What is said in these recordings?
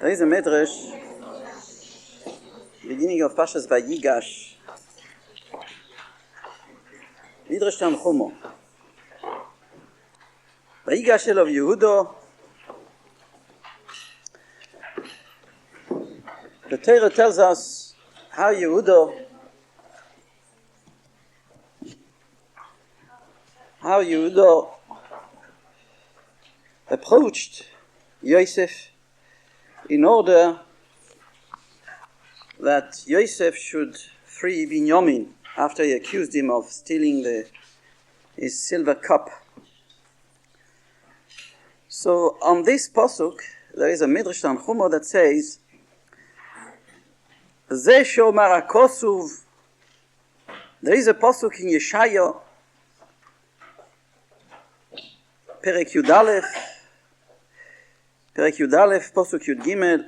There is a Midrash, beginning of Pashas Vayigash. Midrash Tanchumo. Vayigash Elov Yehudo. The Torah tells us how Yehudo approached Yosef in order that Yosef should free Binyamin after he accused him of stealing his silver cup. So on this pasuk, there is a Midrash Tanchumo that says, Ze shomar hakosuv. There is a pasuk in Yeshaya, Perek Yud pasuk Yud Gimel.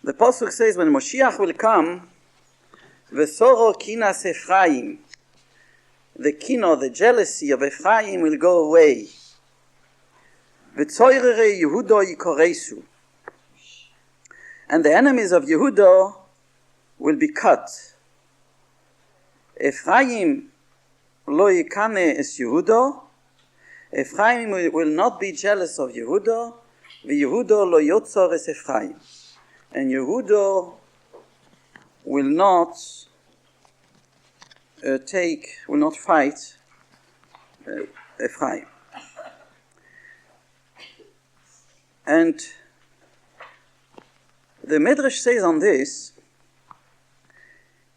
The pasuk says, when Moshiach will come, V'soro kinas Ephraim, the kino, the jealousy of Ephraim will go away. V'tzoyrere Yehudo yikoresu, and the enemies of Yehuda will be cut. Ephraim lo yikane es Yehuda. Ephraim will not be jealous of Yehuda. V'Yehuda lo yotzor es Ephraim, and Yehuda will not fight Ephraim. And the Midrash says on this,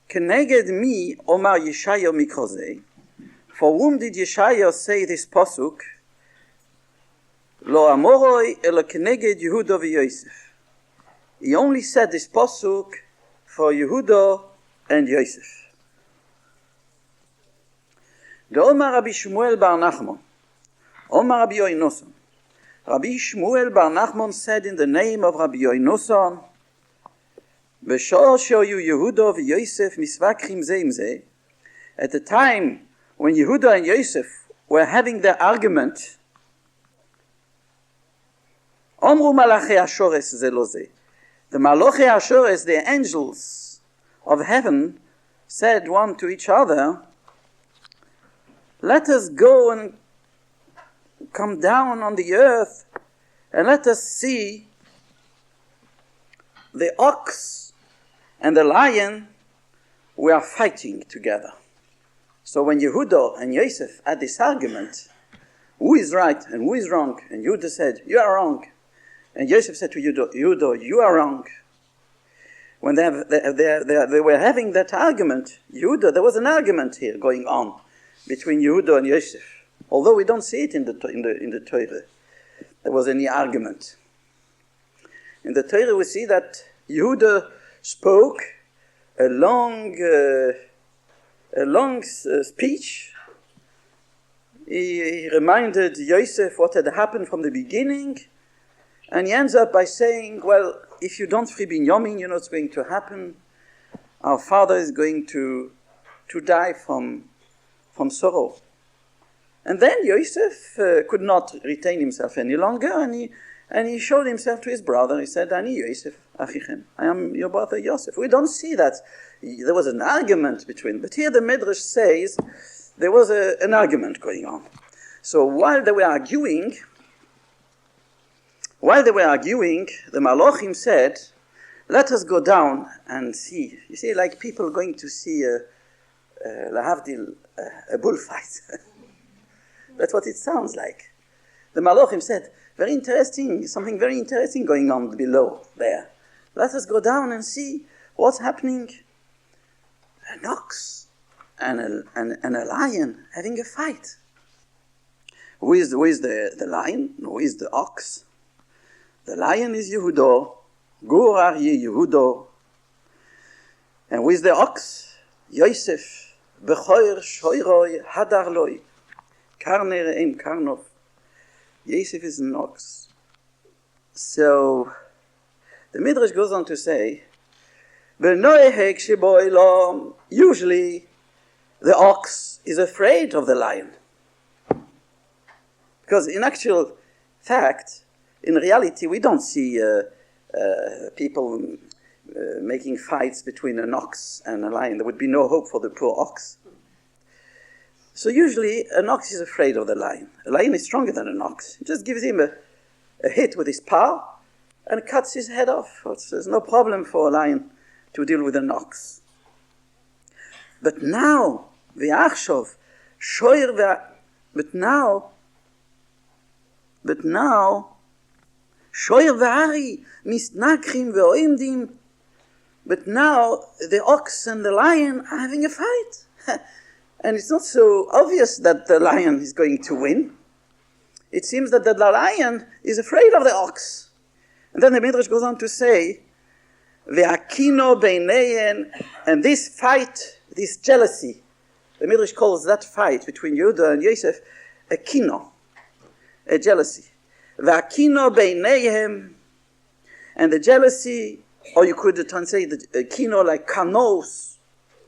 Keneged mi omar Yeshaya mikrozei. For whom did Yeshaya say this pasuk? Lo amoroi elo keneged Yehuda v'Yosef. He only said this pasuk for Yehuda and Yosef. The Omar Rabbi Shmuel bar Nachman, Omar Rabbi Yoinoson. Rabbi Shmuel bar Nachman said in the name of Rabbi Yoinoson, B'shor shoyu Yehuda v'Yosef misvakrim ze im ze. At the time when Yehuda and Yosef were having their argument, Omru malachei Ashores ze lo ze. The malachei Ashores, the angels of heaven, said one to each other, let us go and come down on the earth and let us see the ox and the lion, we are fighting together. So when Yehuda and Yosef had this argument, who is right and who is wrong? And Yehuda said, you are wrong. And Yosef said to Yehuda, you are wrong. When they were having that argument, Yehuda, there was an argument here going on between Yehuda and Yosef. Although we don't see it in the Torah, there was any argument. In the Torah we see that Yehuda spoke a long speech. He reminded Yosef what had happened from the beginning, and he ends up by saying, well, if you don't free Binyamin, you know what's going to happen. Our father is going to die from sorrow. And then Yosef could not retain himself any longer, and he showed himself to his brother. He said, Ani Yosef, Achichem, I am your brother Yosef. We don't see that there was an argument between, but here the Midrash says there was an argument going on. So while they were arguing, the Malachim said, let us go down and see. You see, like people going to see a bullfight. That's what it sounds like. The Malachim said, very interesting, something very interesting going on below there. Let us go down and see what's happening. An ox and a lion having a fight. Who is the lion? Who is the ox? The lion is Yehuda. Gur Aryeh Yehuda. And who is the ox? Yosef. B'choir shoyroi hadar loi. Karne re'em karnov. Yosef is an ox. So the Midrash goes on to say, usually the ox is afraid of the lion. Because in actual fact, in reality, we don't see people making fights between an ox and a lion. There would be no hope for the poor ox. So usually, an ox is afraid of the lion. A lion is stronger than an ox. It just gives him a hit with his paw and cuts his head off. There's no problem for a lion to deal with an ox. But now, but now, shoyer v'ari misnakrim ve'oimdim. But now the ox and the lion are having a fight. And it's not so obvious that the lion is going to win. It seems that the lion is afraid of the ox. And then the Midrash goes on to say, ve'akino beineyen, and this fight, this jealousy, the Midrash calls that fight between Yehuda and Yosef a kino, a jealousy. Ve'akino beinehem, and the jealousy, or you could translate the kino like kanos,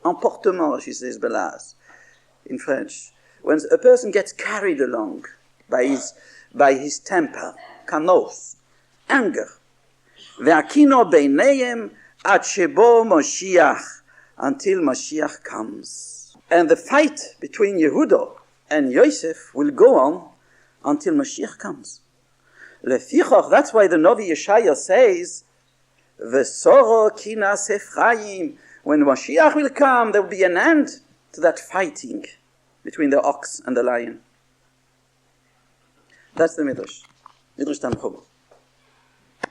emportement, she says Belaz, in French. When a person gets carried along by his temper, kanos, anger. Ve'akino beinehem ad shebo Moshiach, until Mashiach comes. And the fight between Yehuda and Yosef will go on until Mashiach comes. Lefichach, that's why the Novi Yeshaya says, V'soro kinas Ephraim, when Mashiach will come, there will be an end to that fighting between the ox and the lion. That's the Midrash. Midrash Tanchuma. I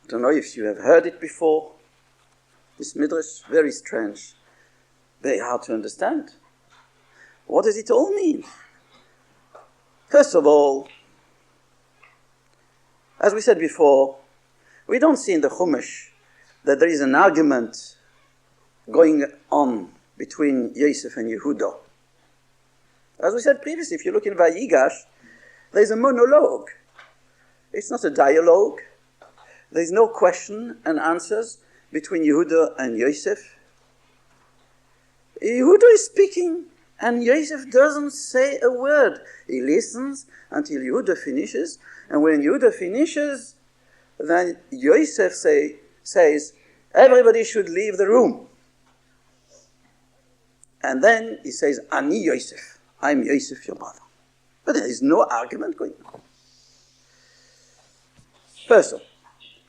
don't know if you have heard it before. This Midrash, very strange, very hard to understand. What does it all mean? First of all, as we said before, we don't see in the Chumash that there is an argument going on between Yosef and Yehuda. As we said previously, if you look in Vayigash, there is a monologue. It's not a dialogue. There is no question and answers between Yehuda and Yosef. Yehuda is speaking, and Yosef doesn't say a word. He listens until Yehuda finishes, and when Yehuda finishes, then Yosef says, everybody should leave the room. And then he says, Ani Yosef, I'm Yosef, your brother. But there is no argument going on. First of all.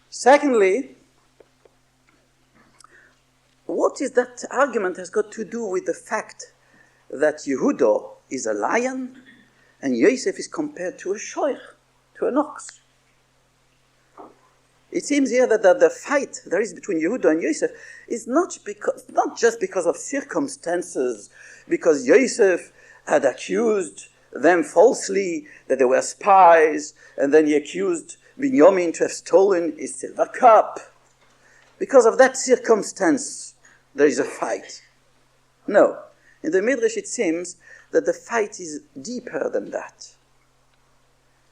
Secondly, what is that argument has got to do with the fact that Yehuda is a lion and Yosef is compared to a shoyer, to an ox? It seems here that the fight there is between Yehuda and Yosef is not just because of circumstances, because Yosef had accused them falsely that they were spies, and then he accused Binyamin to have stolen his silver cup. Because of that circumstance, there is a fight. No. In the Midrash it seems that the fight is deeper than that.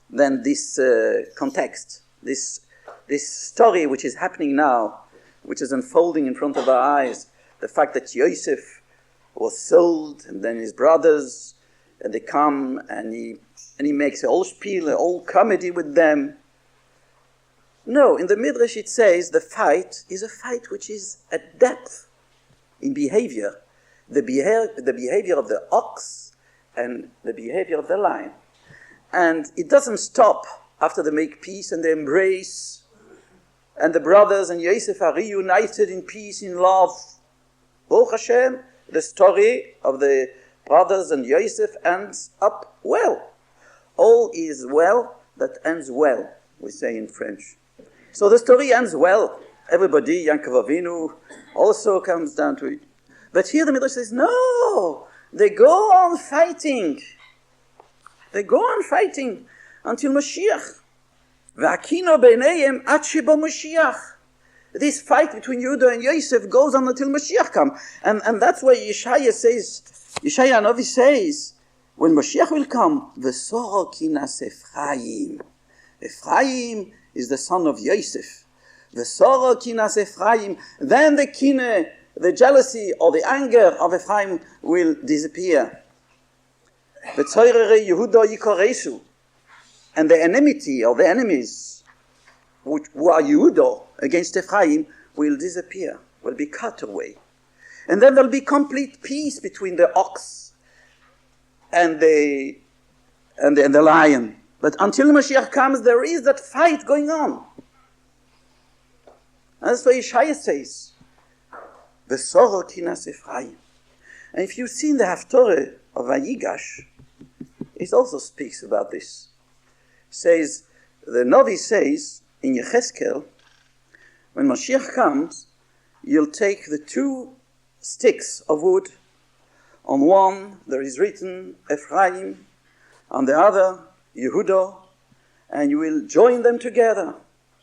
Than this context, this story which is happening now, which is unfolding in front of our eyes, the fact that Yosef was sold, and then his brothers, and they come, and he makes a whole spiel, a whole comedy with them. No, in the Midrash it says the fight is a fight which is at depth in behavior. The behavior of the ox and the behavior of the lion. And it doesn't stop after they make peace and they embrace, and the brothers and Yosef are reunited in peace, in love. Baruch Hashem, the story of the brothers and Yosef ends up well. All is well that ends well, we say in French. So the story ends well. Everybody, Yaakov Avinu, also comes down to it. But here the Midrash says, no, they go on fighting. They go on fighting until Mashiach. V'akino beinayim ad shebo Mashiach. This fight between Yehuda and Yosef goes on until Mashiach comes. And that's why Yeshaya Hanavi says, when Mashiach will come, v'soro kinas Ephraim. Ephraim is the son of Yosef. V'soro kinas Ephraim. Then the kine, the jealousy or the anger of Ephraim will disappear. V'tzoyrere Yehuda yikoresu. And the enmity or the enemies who are Yehuda against Ephraim will disappear, will be cut away. And then there'll be complete peace between the ox and the lion. But until Mashiach comes, there is that fight going on. And that's why Yeshaya says, V'soro kinas Ephraim. And if you've seen the Haftorah of Vayigash, it also speaks about this. Says, the Novi says, in Yecheskel, when Mashiach comes, you'll take the two sticks of wood. On one, there is written Ephraim, on the other, Yehuda, and you will join them together,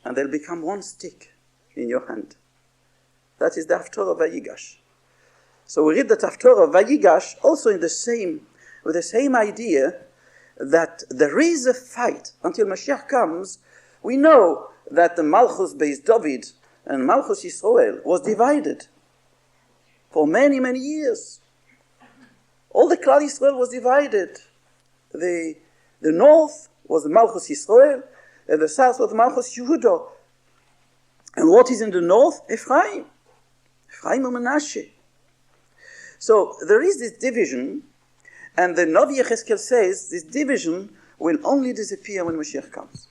and they'll become one stick in your hand. That is the Haftorah of Vayigash. So we read the Haftorah of Vayigash also with the same idea that there is a fight until Mashiach comes. We know that the Malchus Beis David and Malchus Yisrael was divided for many, many years. All the Klal Yisrael was divided. The north was the Malchus Yisrael, and the south was the Malchus Yehuda. And what is in the north? Ephraim and Menashe. So there is this division, and the Novi Yecheskel says this division will only disappear when Mashiach comes.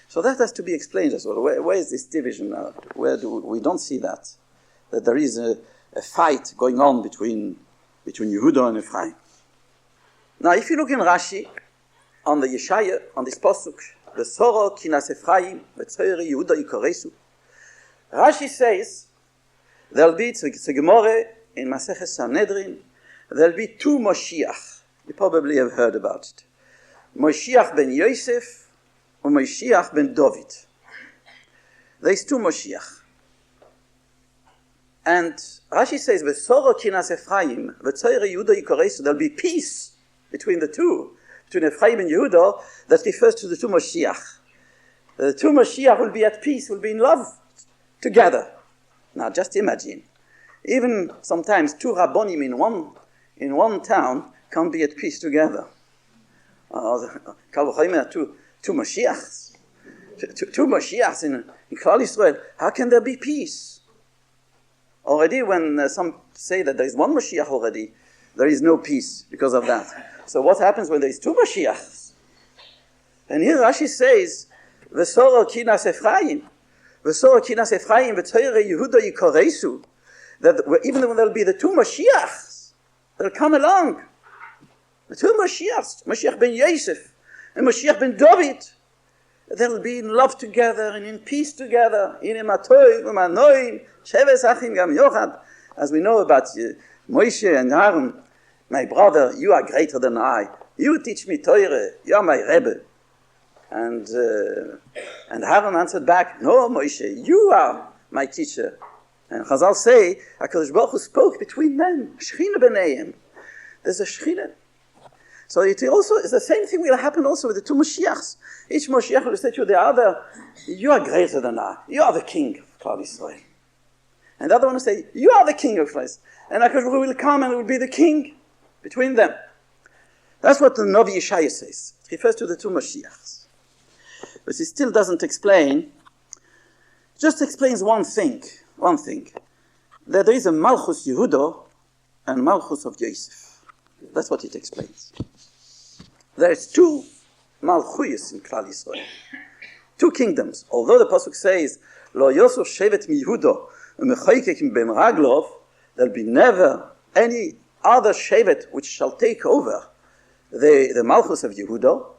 So that has to be explained as well. Where is this division now? We don't see that there is a fight going on between Yehuda and Ephraim. Now, if you look in Rashi, on the Yeshaya, on this pasuk, V'soro kinas Ephraim, v'tzoyre Yehuda yikoresu. Rashi says, there'll be, it's a Gemara in Maseches Sanhedrin, there'll be two Moshiach. You probably have heard about it. Moshiach ben Yosef and Moshiach ben David. There's two Moshiach. And Rashi says, V'soro kinas Ephraim, v'tzoyre Yehuda yikoresu. There'll be peace between the two, between Ephraim and Yehuda. That refers to the two Moshiach. The two Moshiach will be at peace, will be in love together. Now just imagine. Even sometimes two Rabbonim in one town can't be at peace together. Two Moshiachs. Two Moshiachs in Klal Yisrael. How can there be peace? Already when some say that there is one Moshiach already, there is no peace because of that. So what happens when there is two Moshiachs? And here Rashi says, V'soro kinas Ephraim, V'soro kinas Ephraim, v'tzoyre Yehuda yikoresu. That even when there'll be the two Moshiachs, they'll come along. The two Moshiachs, Moshiach ben Yosef and Moshiach ben David, they'll be in love together and in peace together. In Ematoy, Umanoim, Sheves Achim Gam Yochad. As we know about Moshe and Aaron, my brother, you are greater than I. You teach me Torah. You are my Rebbe. And Aaron answered back, no, Moshe, you are my teacher. And Chazal say, HaKadosh Baruch Hu spoke between them. Shechina b'neihem. There's a Shechina. So it's the same thing will happen also with the two Moshiachs. Each Moshiach will say to the other, you are greater than I. You are the king of Klal Yisrael. And the other one will say, you are the king of Klal. And HaKadosh Baruch Hu will come and will be the king between them. That's what the Novi Yeshaya says. It refers to the two Moshiachs. But it still doesn't explain, just explains one thing, that there is a Malchus Yehuda and Malchus of Yosef. That's what it explains. There's two Malchuyas in Klal Yisrael, two kingdoms. Although the pasuk says, Lo Yosef Shevet mi Yehuda u'mechoykek ben Raglov, there'll be never any other Shevet which shall take over the Malchus of Yehuda.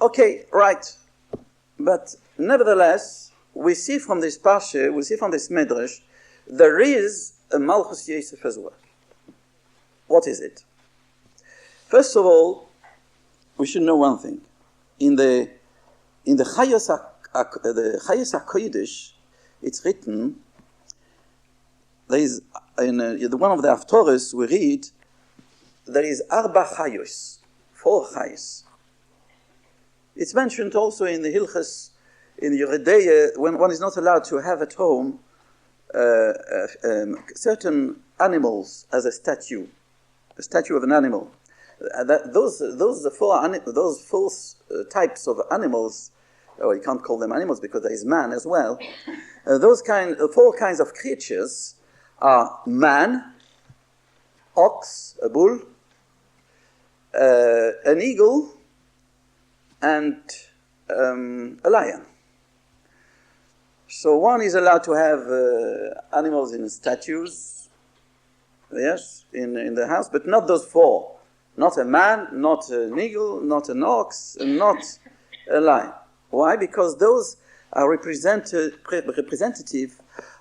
Okay, right. But nevertheless, we see from this Parsha, we see from this Midrash, there is a Malchus Yosef as well. What is it? First of all, we should know one thing. In the Chayos HaKodesh, it's written, there is, in one of the Haftorahs we read, there is Arba Chayos, 4 Chayos. It's mentioned also in the Hilchas, in Yeridea, when one is not allowed to have at home certain animals as a statue of an animal. those four types of animals, or you can't call them animals because there is man as well. Four kinds of creatures are man, ox, a bull, an eagle, and a lion. So one is allowed to have animals in statues, yes, in the house, but not those four. Not a man, not an eagle, not an ox, and not a lion. Why? Because those are representative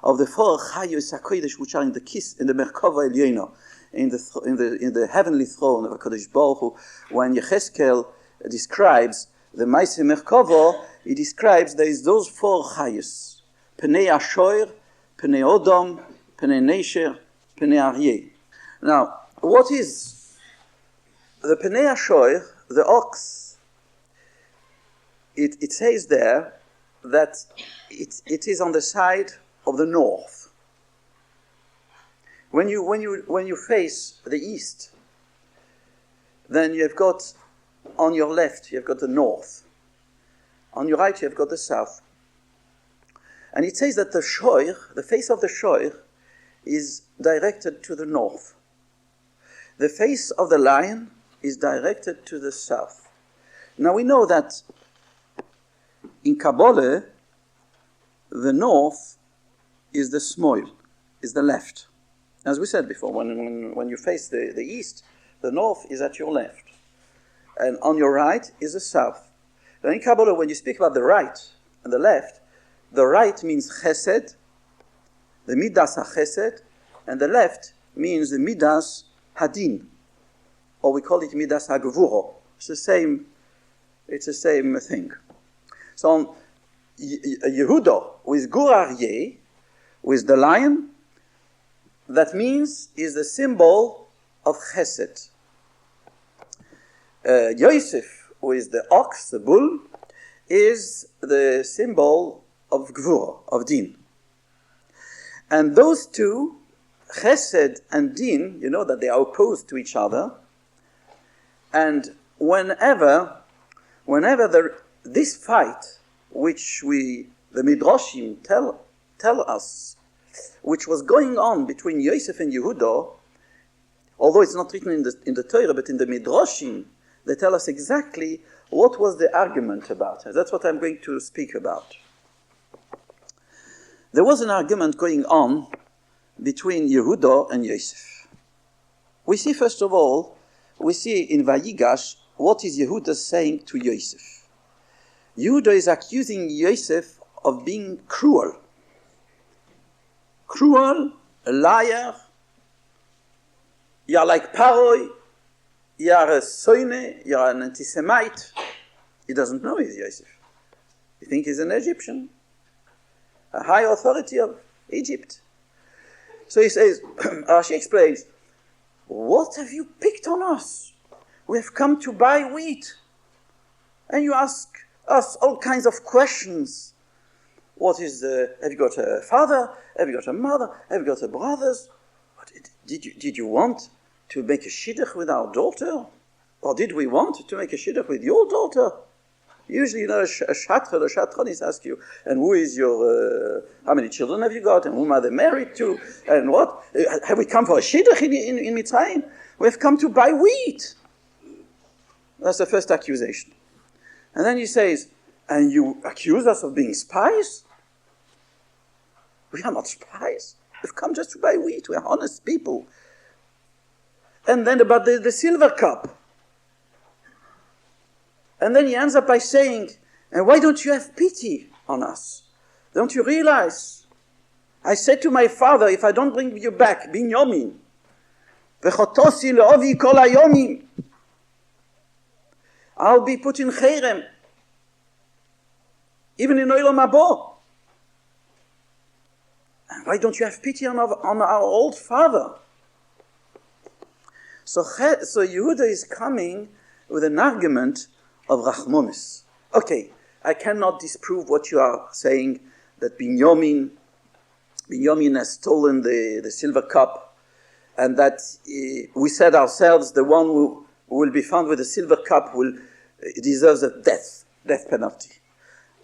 of the four Chayos HaKodesh which are in the Merkava Elyono, in the heavenly throne of HaKadosh Baruch Hu. When Yecheskel describes the Maaseh Merkava, he describes there is those four Chayos: Pnei Ashoir, Pnei Odom, Pnei Nesher, Pnei Aryeh. Now, what is the Pnei Ashoir, the ox? It says there that it is on the side of the north. When you face the east, then you've got on your left you've got the north. On your right you've got the south. And it says that the face of the shoir, is directed to the north. The face of the lion is directed to the south. Now we know that in Kabbalah, the north is the smoil, is the left. As we said before, when you face the east, the north is at your left. And on your right is the south. Now in Kabbalah, when you speak about the right and the left, the right means chesed, the midas ha-chesed, and the left means the midas hadin, or we call it midas ha-gevuro. It's the same thing. So on Yehuda with Gur Aryeh, with the lion, that means is the symbol of chesed. Yosef with the ox, the bull, is the symbol of Gvura, of Din. And those two, Chesed and Din, you know that they are opposed to each other. And whenever this fight, which the Midrashim tell us, which was going on between Yosef and Yehuda, although it's not written in the Torah, but in the Midrashim, they tell us exactly what was the argument about. That's what I'm going to speak about. There was an argument going on between Yehuda and Yosef. We see, first of all, in Vayigash, what is Yehuda saying to Yosef? Yehuda is accusing Yosef of being cruel. Cruel, a liar. You are like Paroi. You are a soine. You are an anti-Semite. He doesn't know he's Yosef. He thinks he's an Egyptian, a high authority of Egypt. So he says, she explains, what have you picked on us? We have come to buy wheat. And you ask us all kinds of questions. Have you got a father? Have you got a mother? Have you got a brothers? Did you want to make a shidduch with our daughter? Or did we want to make a shidduch with your daughter? Usually, a shatronis ask you, and who is your, how many children have you got, and whom are they married to, and what? Have we come for a shidduch in Mitzrayim? We have come to buy wheat. That's the first accusation. And then he says, and you accuse us of being spies? We are not spies. We've come just to buy wheat. We are honest people. And then about the silver cup. And then he ends up by saying, and why don't you have pity on us? Don't you realize? I said to my father, if I don't bring you back, Binyamin, v'chotosi le'ovi kol hayomim, I'll be put in cherem, even in Olam Habo. And why don't you have pity on our old father? So Yehuda is coming with an argument of Rachmonis. Okay, I cannot disprove what you are saying, that Binyamin has stolen the silver cup, and that we said ourselves, the one who will be found with a silver cup deserves a death penalty.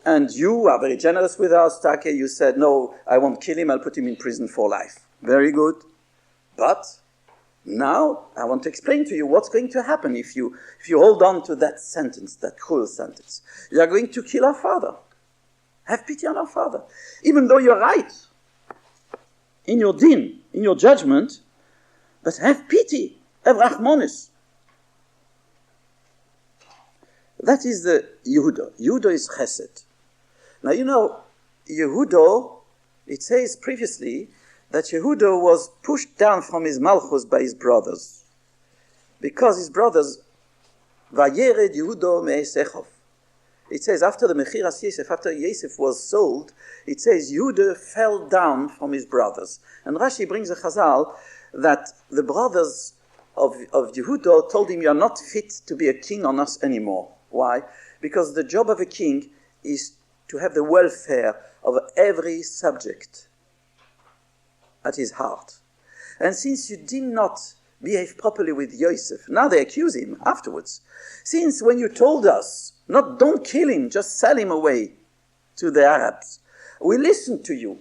And you are very generous with us, Take. You said, no, I won't kill him, I'll put him in prison for life. Very good. But now I want to explain to you what's going to happen if you hold on to that sentence, that cruel sentence. You are going to kill our father. Have pity on our father. Even though you're right in your din, in your judgment, but have pity. Have rachmonis. That is the Yehuda. Yehuda is chesed. Now, you know, Yehuda, it says previously that Yehuda was pushed down from his malchus by his brothers. Because his brothers, Vayered Yehuda me'esechov. It says after the Mechiras Yosef, after Yosef was sold, it says Yehuda fell down from his brothers. And Rashi brings a chazal that the brothers of Yehuda told him, you are not fit to be a king on us anymore. Why? Because the job of a king is to have the welfare of every subject at his heart. And since you did not behave properly with Yosef, now they accuse him afterwards. Since when you told us, don't kill him, just sell him away to the Arabs, we listened to you.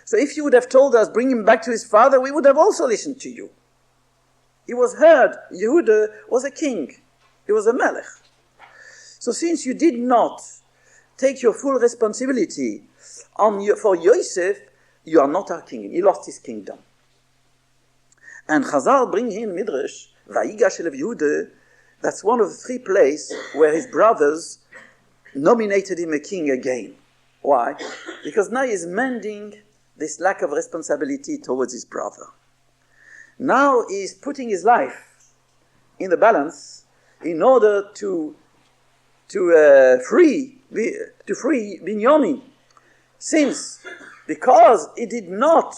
So if you would have told us, bring him back to his father, we would have also listened to you. He was heard. Yehuda was a king. He was a melech. So since you did not take your full responsibility for Yosef, you are not our king. He lost his kingdom. And Chazal bring in Midrash, Vayigash Elev Yehuda, that's one of the three places where his brothers nominated him a king again. Why? Because now he's mending this lack of responsibility towards his brother. Now he's putting his life in the balance in order to free Binyamin. Since, because he did not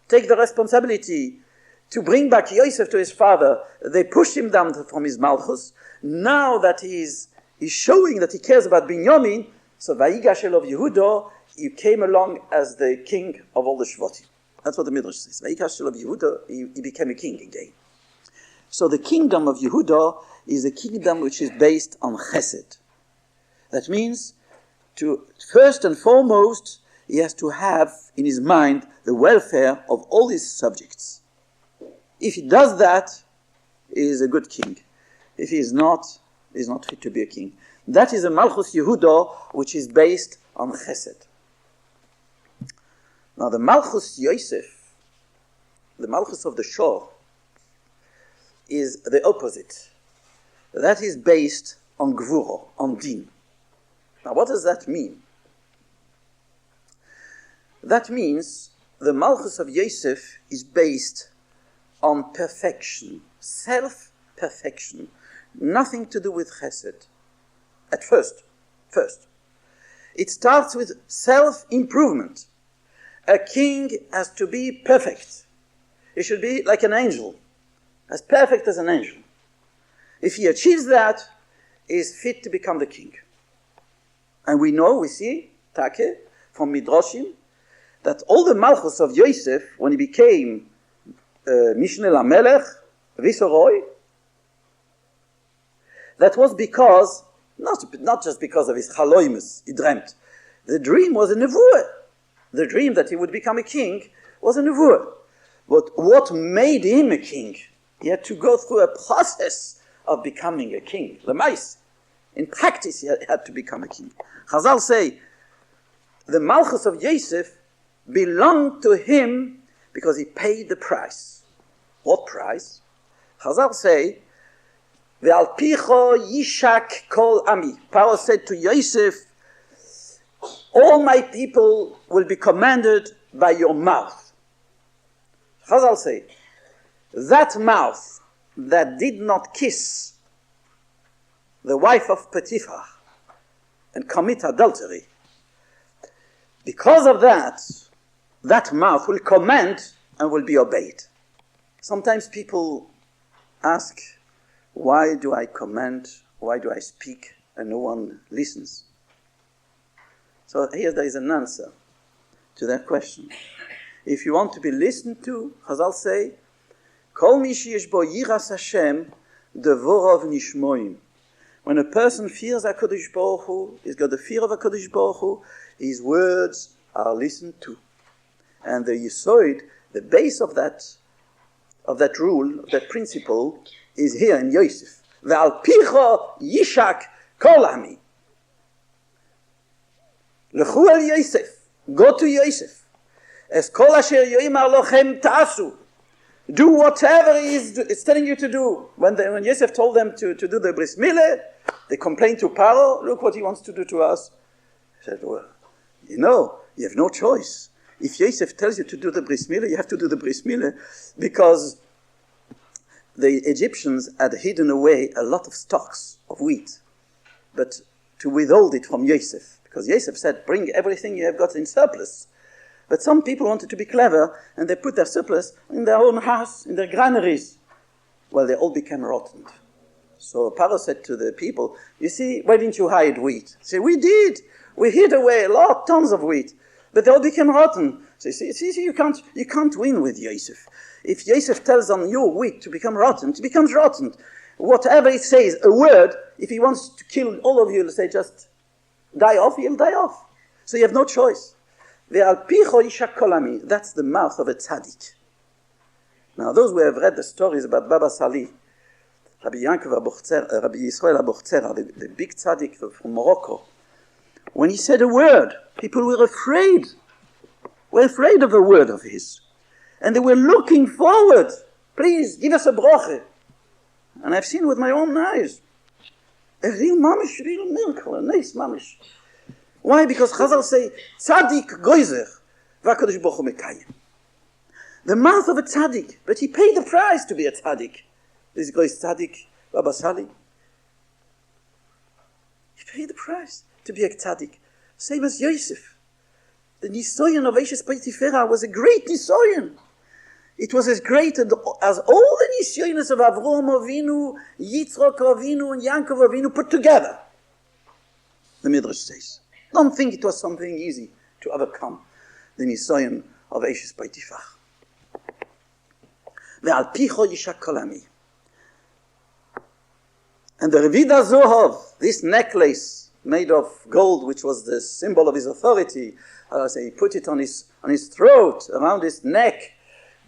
take the responsibility to bring back Yosef to his father, they pushed him down from his malchus. Now that he's showing that he cares about Binyamin, so Vayigash of Yehuda, he came along as the king of all the Shvatim. That's what the Midrash says. Vayigash of Yehuda, he became a king again. So the kingdom of Yehuda is a kingdom which is based on chesed. That means, first and foremost, he has to have in his mind the welfare of all his subjects. If he does that, he is a good king. If he is not, he is not fit to be a king. That is a Malchus Yehuda, which is based on chesed. Now the Malchus Yosef, the Malchus of the shore, is the opposite. That is based on Gvuro, on Din. Now what does that mean? That means the Malchus of Yosef is based on perfection, self-perfection, nothing to do with chesed. At first. It starts with self-improvement. A king has to be perfect. He should be like an angel, as perfect as an angel. If he achieves that, he is fit to become the king. And we see, Take, from Midrashim, that all the Malchus of Yosef, when he became Mishneh LaMelech, Viceroy, that was because, not just because of his chaloimus, he dreamt. The dream was a nevuah. The dream that he would become a king was a nevuah. But what made him a king? He had to go through a process of becoming a king. Lemais. In practice, he had to become a king. Chazal say, the Malchus of Yosef belonged to him because he paid the price. What price? Chazal say, Ve'al picho yishak kol ami. Paro said to Yosef, all my people will be commanded by your mouth. Chazal say, that mouth that did not kiss the wife of Potiphar and commit adultery, because of that mouth will command and will be obeyed. Sometimes people ask, why do I command, why do I speak, and no one listens? So here there is an answer to that question. If you want to be listened to, Chazal say, Kol mi sheyesh bo yiras Hashem devorov nishmoim. When a person fears HaKadosh Baruch Hu, he's got the fear of HaKadosh Baruch Hu, his words are listened to. And the Yisoid, the base of that rule, of that principle, is here in Yosef. Ve'al picho yishak kol ami. Lechu el Yosef. Go to Yosef. Es kol asher yoimar lochem ta'asu. Do whatever he is telling you to do. When Yosef told them to do the bris milah, they complained to Paro, look what he wants to do to us. He said, well, you have no choice. If Yosef tells you to do the bris milah, you have to do the bris milah, because the Egyptians had hidden away a lot of stocks of wheat, but to withhold it from Yosef, because Yosef said, bring everything you have got in surplus. But some people wanted to be clever, and they put their surplus in their own house, in their granaries. Well, they all became rotten. So Paro said to the people, you see, why didn't you hide wheat? They said, we did. We hid away tons of wheat. But they all became rotten. So see, you can't win with Yosef. If Yosef tells on your wheat to become rotten, it becomes rotten. Whatever he says, a word, if he wants to kill all of you, he'll say just die off, he'll die off. So you have no choice. That's the mouth of a tzaddik. Now, those who have read the stories about Baba Sali, Rabbi Yisrael Abuchzera, the big tzaddik from Morocco, when he said a word, people were afraid. Were afraid of a word of his. And they were looking forward. Please, give us a broche. And I've seen with my own eyes. A real mamish, real miracle, a nice mamish. Why? Because Chazal say, tzaddik goizer, v'HaKadosh Baruch Hu mekayim. The mouth of a tzaddik, but he paid the price to be a tzaddik. This great tzaddik, Baba Sali. He paid the price to be a tzaddik. Same as Yosef. The Nisoyan of Eshes Potiphera was a great Nisoyan. It was as great as all the Nisoyanos of Avraham Avinu, Yitzchak Avinu, and Yaakov Avinu put together. The Midrash says. Don't think it was something easy to overcome the Nisoyan of Eshes Potiphera. Ve'al picho yishak kol ami. And the Revida Zohov, this necklace made of gold, which was the symbol of his authority, he put it on his throat, around his neck,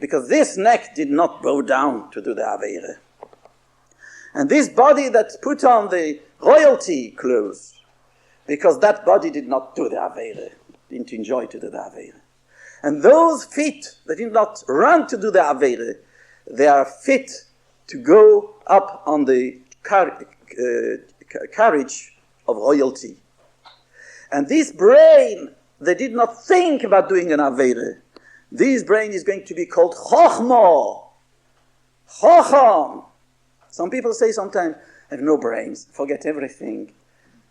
because this neck did not bow down to do the Aveire. And this body that put on the royalty clothes, because that body did not do the Aveire, didn't enjoy to do the Aveire. And those feet that did not run to do the Aveire, they are fit to go up on the carriage of royalty. And this brain, they did not think about doing an Aveire. This brain is going to be called Chochmo. Chocham. Some people say sometimes, I have no brains, forget everything.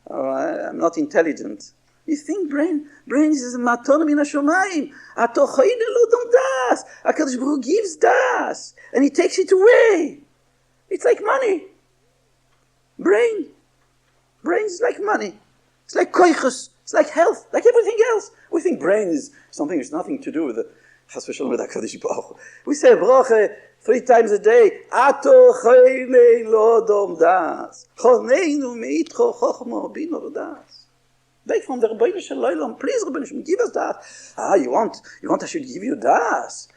I'm not intelligent. You think brain is a maton min hashomayim. Atochoyne lo dom das. HaKadosh Baruch Hu gives das. And he takes it away. It's like money. Brain is like money. It's like koichus. It's like health. Like everything else. We think brain is something which has nothing to do with the Chas v'shalom with HaKadosh Baruch Hu. We say broche 3 times a day. Atochoyne lo dom das. Choneinu meitcho chochmo bino das. Beg from the Rebbeinu Shalom, please Rebbeinu Shalom, give us that. You want I should give you das.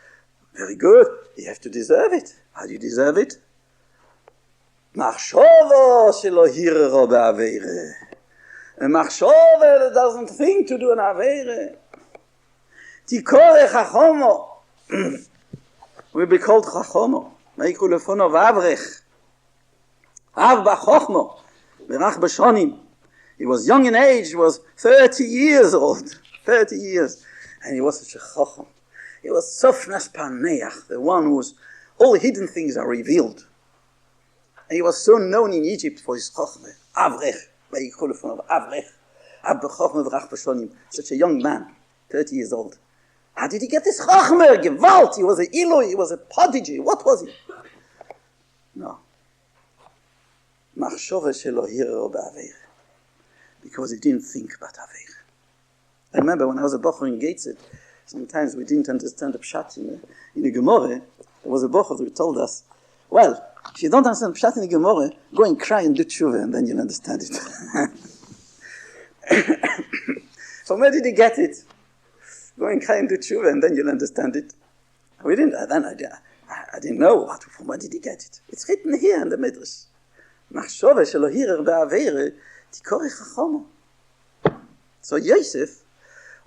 Very good. You have to deserve it. How do you deserve it? Machshova shelo hirero be'aveire. A machshova that doesn't think to do an aveire. Tikore chachomo. Will be called chachomo. Meiku lefono v'avrech. Av b'chochmo. V'rach b'shonim. He was young in age, he was 30 years old. 30 years. And he was such a chacham. He was sofnas paneach, the one whose all hidden things are revealed. And he was so known in Egypt for his chacham. Avrech. Avrech. Such a young man, 30 years old. How did he get this chacham? Gewalt. He was a Iloi, he was a prodigy. What was he? No. Machshove shelo hirero be'aveire. Because he didn't think about Aveir. I remember when I was a bocher in Gateshead, sometimes we didn't understand the pshat in the Gemara. There was a bocher who told us, well, If you don't understand Pshat in the Gemara, go and cry and do tshuva, and then you'll understand it. From where did he get it? Go and cry and do tshuva, and then you'll understand it. We didn't. I didn't know. From where did he get it? It's written here in the Midrash. Machshove shelo hirer be'avere tikore chachomo. So Yosef,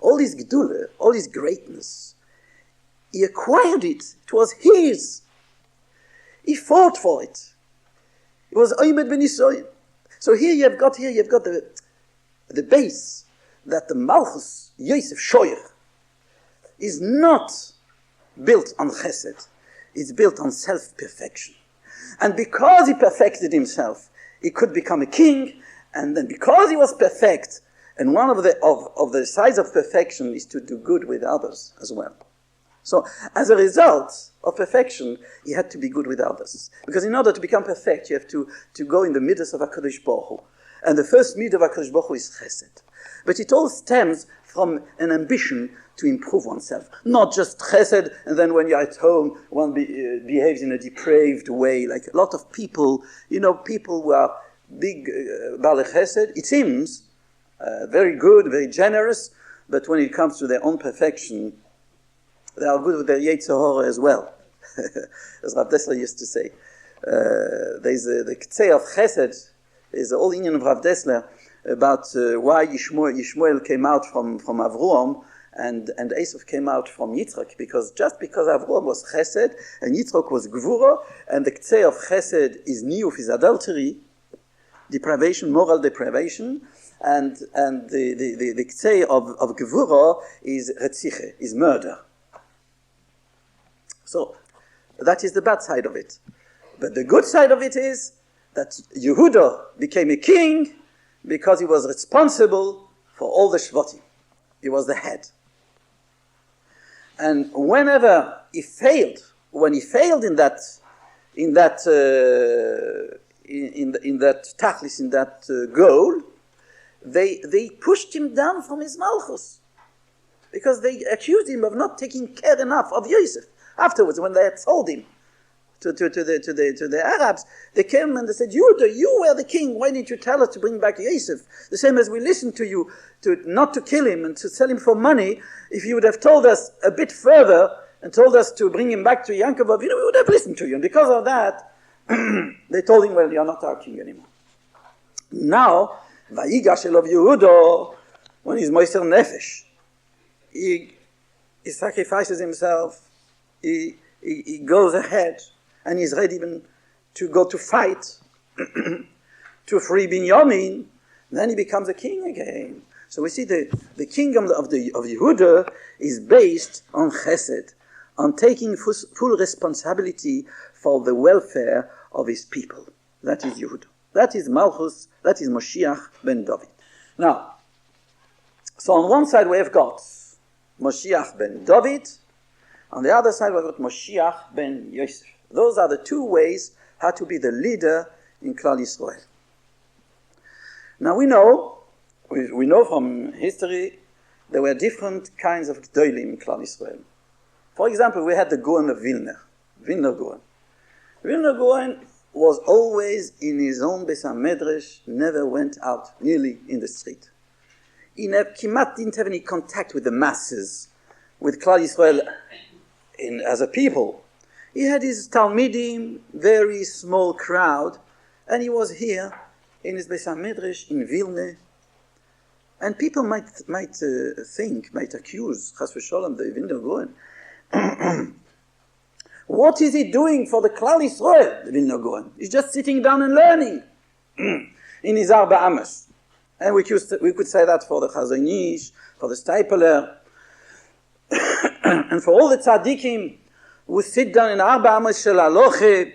all his gedula, all his greatness, he acquired it. It was his. He fought for it. It was Oymed ben Yisrael. So here you've got the base that the Malchus Yosef Shoyer is not built on chesed. It's built on self-perfection. And because he perfected himself, he could become a king, and then because he was perfect, and one of the sides of perfection is to do good with others as well. So as a result of perfection, he had to be good with others. Because in order to become perfect, you have to go in the midst of HaKadosh Baruch Hu. And the first mid of HaKadosh Baruch Hu is chesed. But it all stems from an ambition to improve oneself. Not just chesed, and then when you're at home, one behaves in a depraved way. Like a lot of people, people who are big Baalei Chesed, it seems very good, very generous, but when it comes to their own perfection, they are good with their Yetzer Hara as well. As Rav Dessler used to say. There's the Ktsei of Chesed, is the whole Indian of Rav Dessler, about why Yishmael came out from Avruam, and Esav came out from Yitzchak, because Avruam was Chesed, and Yitzchak was Gvura, and the Ktsei of Chesed is Niyuf, is adultery, deprivation, moral deprivation, and the Ktsei of Gvura is Retziche, is murder. So, that is the bad side of it. But the good side of it is that Yehuda became a king because he was responsible for all the Shvatim. He was the head. And whenever he failed, when he failed in that tachlis, in that goal, they pushed him down from his malchus because they accused him of not taking care enough of Yosef. Afterwards, when they had told him to the Arabs, they came and they said, you were the king, why didn't you tell us to bring back Yosef? The same as we listened to you, not to kill him and to sell him for money. If you would have told us a bit further and told us to bring him back to Yankov, we would have listened to you. And because of that, they told him, well, you're not our king anymore. Now, Vayigash Elov Yehuda, when he's Moiser Nefesh, he sacrifices himself, he goes ahead, and he's ready even to go to fight, to free Binyamin, then he becomes a king again. So we see the kingdom of Yehuda is based on chesed, on taking full responsibility for the welfare of his people. That is Yehuda. That is Malchus, that is Moshiach ben David. Now, so on one side we have got Moshiach ben David, on the other side we've got Moshiach ben Yosef. Those are the two ways how to be the leader in Klal Yisrael. Now we know from history there were different kinds of Gdolim in Klal Yisrael. For example, we had the Gaon of Vilna Gaon. Vilna Gaon was always in his own Beis HaMedrash, never went out nearly in the street. He Kimat didn't have any contact with the masses, with Klal Yisrael as a people. He had his Talmidim, very small crowd, and he was here in his Beis HaMedrash in Vilna. And people might accuse Chas v'Sholom the Vilna Gaon. What is he doing for the Klal Yisrael, the Vilna Gaon? He's just sitting down and learning in his Arba Amos. And we could say that for the Chazon Ish, for the Stipler, and for all the tzaddikim who sit down in Arba Amos Shel Haloche.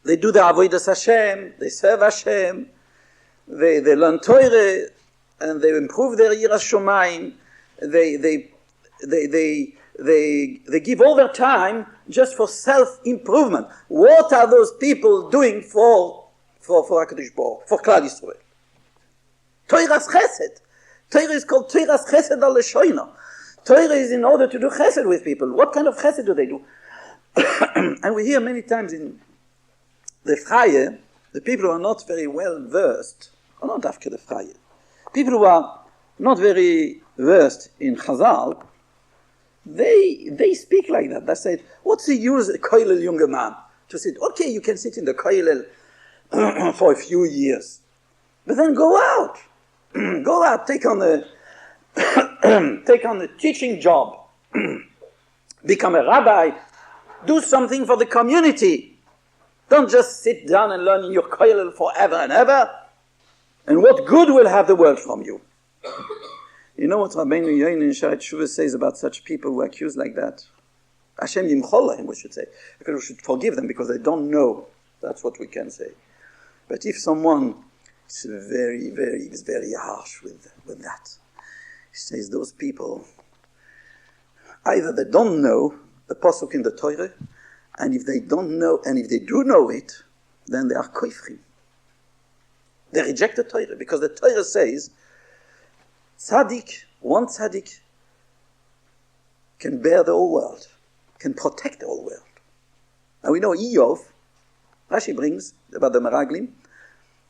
They do the Avodas Hashem, they serve Hashem, they learn Torah, and they improve their Yiras Shomayim. They give all their time just for self-improvement. What are those people doing for HaKadosh Baruch, for Klal Yisrael? Toiras Chesed. Torah is called Toiras Chesed al Leshoino. Torah is in order to do Chesed with people. What kind of Chesed do they do? And we hear many times the Freie, the people who are not very well versed, or not after the Freie, people who are not very versed in Chazal, they speak like that. They say, what's the use of a koilel younger man? To sit, okay, you can sit in the koilel for a few years, but then go out, take on a teaching job, become a rabbi, do something for the community. Don't just sit down and learn in your koilel forever and ever. And what good will have the world from you? You know what Rabbeinu Yoin in Sharet Shuvah says about such people who are accused like that? Hashem yimchol lahem, we should say. Because we should forgive them because they don't know. That's what we can say. But if someone is very harsh with that, he says those people, either they don't know the pasuk in the Torah, and if they don't know, and if they do know it, then they are koifrim. They reject the Torah because the Torah says one tzaddik can bear the whole world, can protect the whole world. Now we know Iyov, Rashi brings about the Meraglim,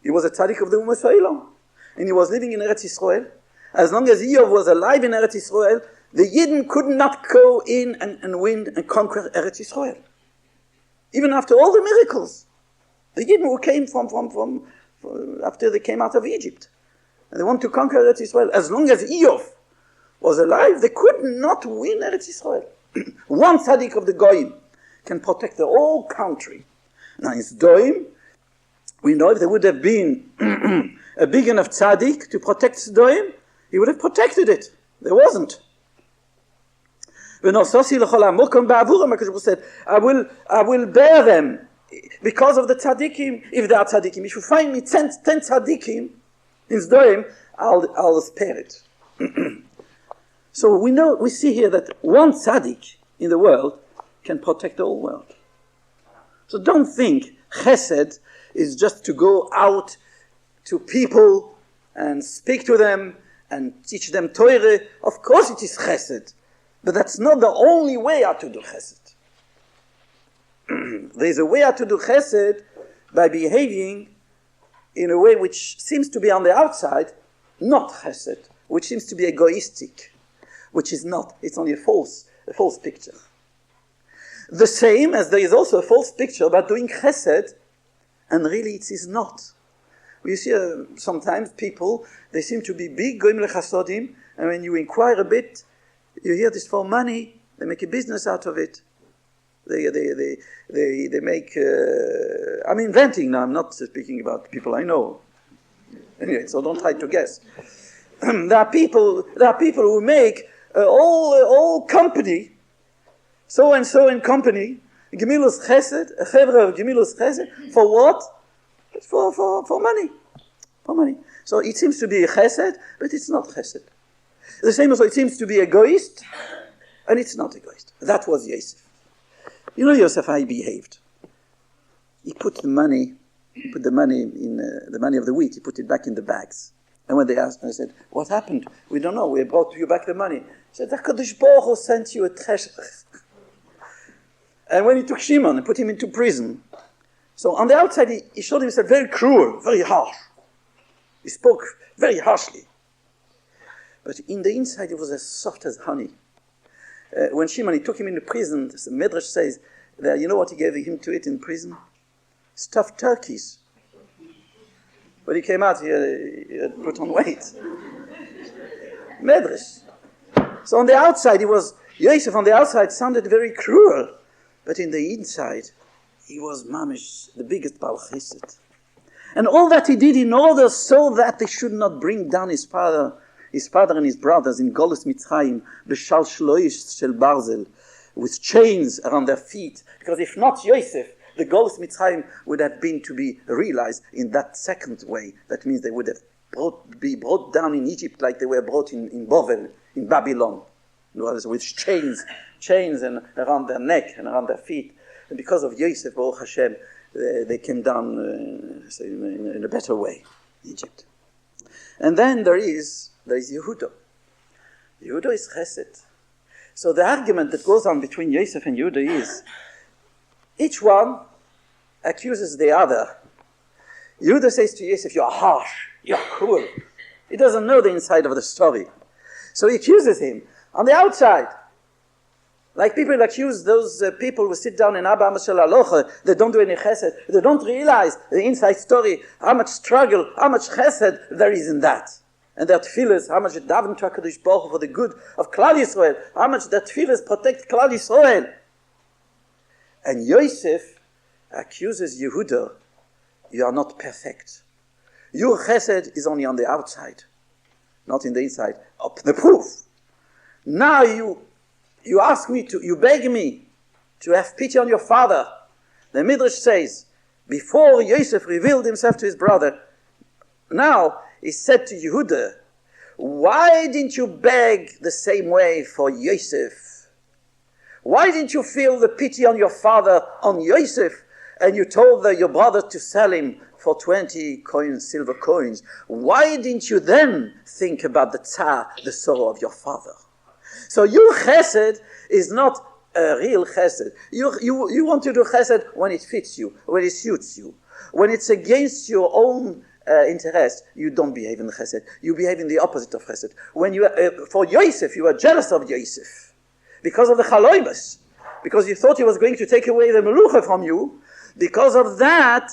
he was a tzaddik of the Ummah Yisrael, and he was living in Eretz Yisrael. As long as Iyov was alive in Eretz Yisrael, the Yidden could not go in and win and conquer Eretz Yisrael. Even after all the miracles, the Yidden who came from after they came out of Egypt, and they want to conquer Eretz Yisrael. As long as Iyov was alive, they could not win Eretz Yisrael. One tzaddik of the Goyim can protect the whole country. Now in Sdoim, we know if there would have been a big enough tzaddik to protect Sdoim, he would have protected it. There wasn't. HaKadosh said, I will bear them because of the tzaddikim, if they are tzaddikim. If you find me 10 tzaddikim in Sdoim, I'll spare it. So we see here that one tzaddik in the world can protect the whole world. So don't think chesed is just to go out to people and speak to them and teach them Torah. Of course it is chesed, but that's not the only way how to do chesed. There's a way how to do chesed by behaving in a way which seems to be on the outside, not chesed, which seems to be egoistic, which is not. It's only a false picture. The same as there is also a false picture about doing chesed, and really it is not. We see sometimes people, they seem to be big, goyim lechasodim, and when you inquire a bit, you hear this for money, they make a business out of it. They make, I'm inventing now, I'm not speaking about people I know. Anyway, so don't try to guess. There are people who make all company, so and so in company, Gemilus Chesed, a chevra of Gemilus Chesed, for what? For money. For money. So it seems to be a chesed, but it's not chesed. The same also, it seems to be egoist, and it's not egoist. That was Yosef. You know Yosef, how he behaved. He put the money in the money of the wheat. He put it back in the bags. And when they asked, I said, "What happened? We don't know. We brought you back the money." He said, "HaKadosh Baruch Hu sent you a treasure." And when he took Shimon and put him into prison, so on the outside he showed himself very cruel, very harsh. He spoke very harshly. But in the inside, it was as soft as honey. When Shimon, he took him into prison, the Medrash says, that, you know what he gave him to eat in prison? Stuffed turkeys. When he came out, he had put on weight. Medrash. So on the outside, Yosef on the outside sounded very cruel. But in the inside, he was mamish, the biggest Baal Chesed. And all that he did in order so that they should not bring down his father and his brothers in Golus Mitzrayim, b'shal shloish shel barzel, with chains around their feet. Because if not Yosef, the Golus Mitzrayim would have been to be realized in that second way. That means they would have be brought down in Egypt like they were brought in Bovel, in Babylon, with chains and around their neck and around their feet. And because of Yosef, Baruch Hashem, they came down in a better way in Egypt. And then there is Yehuda. Yehuda is Chesed. So the argument that goes on between Yosef and Yehuda is, each one accuses the other. Yehuda says to Yosef, you're harsh, you're cruel. He doesn't know the inside of the story. So he accuses him on the outside. Like people accuse those people who sit down in Abba Mashal Alocha, they don't do any chesed. They don't realize the inside story, how much struggle, how much chesed there is in that. And their tefillahs, how much it daven to HaKadosh Baruch Hu for the good of Klal Yisrael, how much their tefillahs protect Klal Yisrael. And Yosef accuses Yehuda, you are not perfect. Your chesed is only on the outside, not in the inside. The proof. Now you ask me to, you beg me to have pity on your father. The Midrash says, before Yosef revealed himself to his brother, now he said to Yehuda, why didn't you beg the same way for Yosef? Why didn't you feel the pity on your father, on Yosef, and you told your brother to sell him for 20 silver coins? Why didn't you then think about the tsar, the sorrow of your father? So your chesed is not a real chesed. You want to do chesed when it fits you, when it suits you. When it's against your own interest, you don't behave in chesed. You behave in the opposite of chesed. When you, for Yosef, you were jealous of Yosef because of the chaloimus, because you thought he was going to take away the melucha from you. Because of that,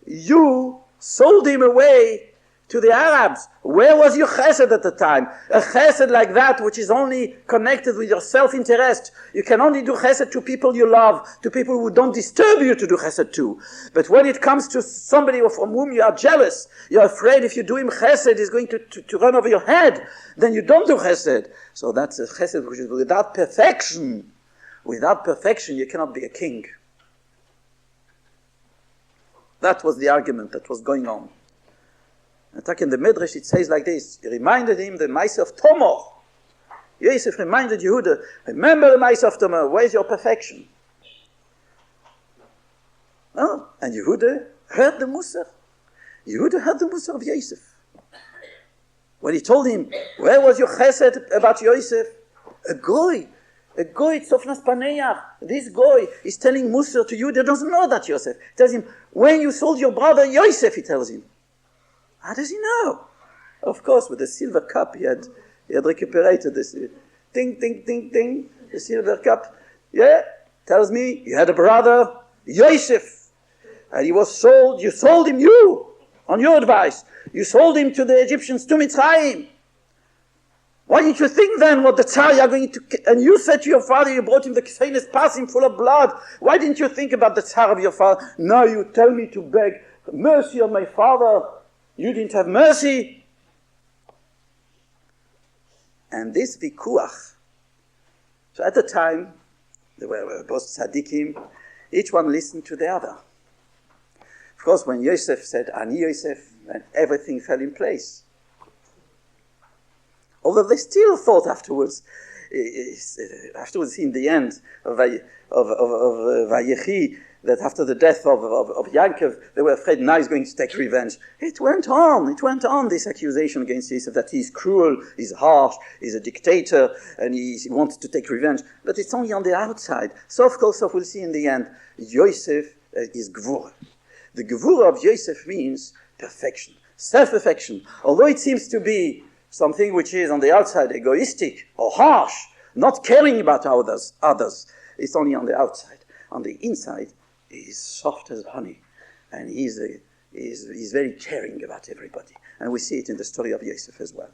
you sold him away to the Arabs. Where was your chesed at the time? A chesed like that, which is only connected with your self-interest. You can only do chesed to people you love, to people who don't disturb you to do chesed to. But when it comes to somebody from whom you are jealous, you're afraid if you do him chesed, he's going to run over your head, then you don't do chesed. So that's a chesed which is without perfection. Without perfection, you cannot be a king. That was the argument that was going on. And in the Midrash, it says like this. He reminded him the Maaseh of Tomor. Yosef reminded Yehuda, remember the Maaseh of Tomor, where's your perfection? Oh, and Yehuda heard the Musar. Yehuda heard the Musar of Yosef. When he told him, where was your chesed about Yosef? A goy, tzofnas paneach. This goy is telling Musar to you that doesn't know that Yosef. He tells him, when you sold your brother Yosef, he tells him. How does he know? Of course, with the silver cup, he had recuperated this. Ding, ding, ding, ding. The silver cup. Yeah, tells me you had a brother, Yosef, and he was sold. You sold him, on your advice. You sold him to the Egyptians, to Mitzrayim. Why didn't you think then what the Tsar you are going to... And you said to your father, you brought him the Kesenes passing full of blood. Why didn't you think about the Tsar of your father? Now you tell me to beg mercy on my father. You didn't have mercy. And this vikuach. So at the time, there were both tzaddikim. Each one listened to the other. Of course, when Yosef said, Ani Yosef, then everything fell in place. Although they still thought afterwards, in the end of Vayechi, that after the death of Yaakov, they were afraid now he's going to take revenge. It went on, this accusation against Yosef, that he's cruel, he's harsh, he's a dictator, and he wants to take revenge. But it's only on the outside. So of course, we'll see in the end, Yosef is gvura. The gvura of Yosef means perfection, self-perfection. Although it seems to be something which is on the outside egoistic or harsh, not caring about others, it's only on the outside. On the inside, he's soft as honey, and he's very caring about everybody. And we see it in the story of Yosef as well.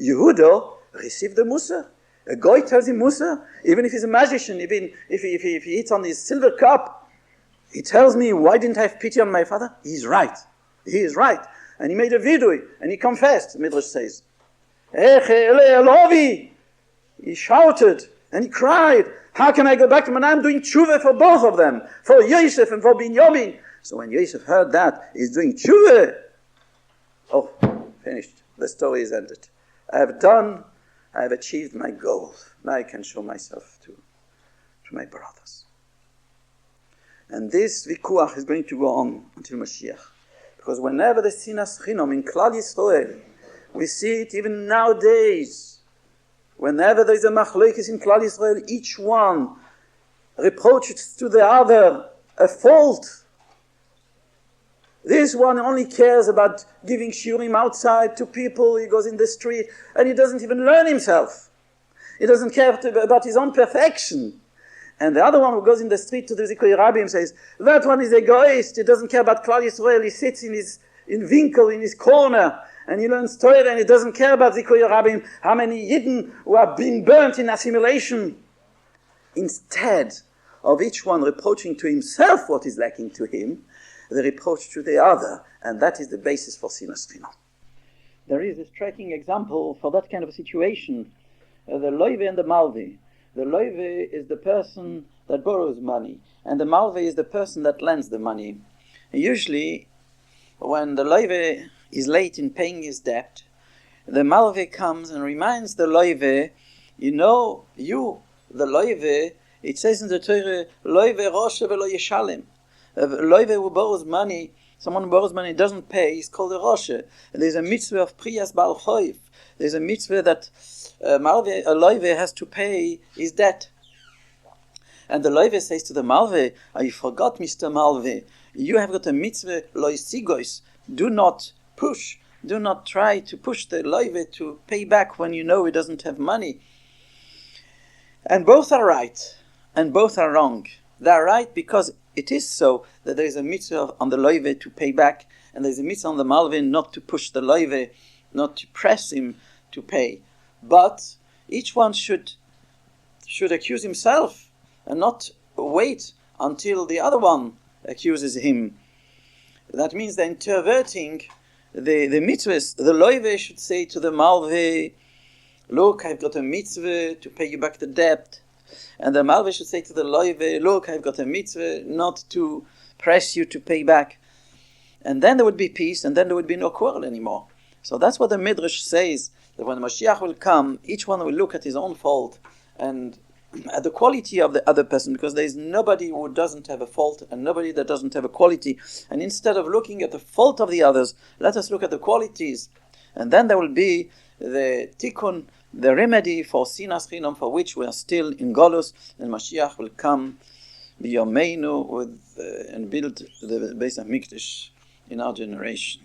Yehuda received the Musar. A guy tells him Musar, even if he's a magician, even if he eats on his silver cup, he tells me, why didn't I have pity on my father? He's right. He is right. And he made a vidui, and he confessed, the Midrash says. He shouted, and he cried, how can I go back to when I'm doing tshuva for both of them, for Yosef and for Binyamin? So when Yosef heard that, he's doing tshuva. Oh, finished. The story is ended. I have achieved my goal. Now I can show myself to my brothers. And this vikuach is going to go on until Mashiach. Because whenever the sinas chinom in Klal Yisrael, we see it even nowadays. Whenever there is a machlokes in Klal Yisrael, each one reproaches to the other a fault. This one only cares about giving shiurim outside to people. He goes in the street and he doesn't even learn himself. He doesn't care about his own perfection. And the other one who goes in the street to the Zikui Rabbim says, that one is egoist. He doesn't care about Klal Yisrael. He sits in Winkel, in his corner, and he learns Torah, and he doesn't care about Zikui Rabbim, how many Yidden who are being burnt in assimilation. Instead of each one reproaching to himself what is lacking to him, they reproach to the other, and that is the basis for Sinas Chinam. There is a striking example for that kind of a situation. The Loive and the Malvi. The Loive is the person that borrows money, and the Malvi is the person that lends the money. Usually, when the Loive is late in paying his debt, the Malvi comes and reminds the Loive, you know, you, the Loive, it says in the Torah, Loive Roshe velo Yeshalem. A Loive who borrows money, someone who borrows money doesn't pay, is called a Roshe. There's a mitzvah of Priyas Baal Choif. There's a mitzvah that a Loive has to pay his debt. And the Loive says to the Malve, I forgot, Mr. Malve, you have got a mitzvah, loisigos. Do not push, do not try to push the Loive to pay back when you know he doesn't have money. And both are right, and both are wrong. They are right because it is so that there is a mitzvah on the Loive to pay back, and there is a mitzvah on the Malve not to push the Loive, not to press him to pay. But each one should accuse himself and not wait until the other one accuses him. That means they're interverting the mitzvahs. The Loive should say to the Malve, look, I've got a mitzvah to pay you back the debt. And the Malve should say to the Loive, look, I've got a mitzvah not to press you to pay back. And then there would be peace, and then there would be no quarrel anymore. So that's what the Midrash says, that when Mashiach will come, each one will look at his own fault and at the quality of the other person, because there is nobody who doesn't have a fault and nobody that doesn't have a quality. And instead of looking at the fault of the others, let us look at the qualities. And then there will be the tikkun, the remedy for Sinas Chinam, for which we are still in Golus, and Mashiach will come biyomeinu and build the Beis HaMikdash in our generation.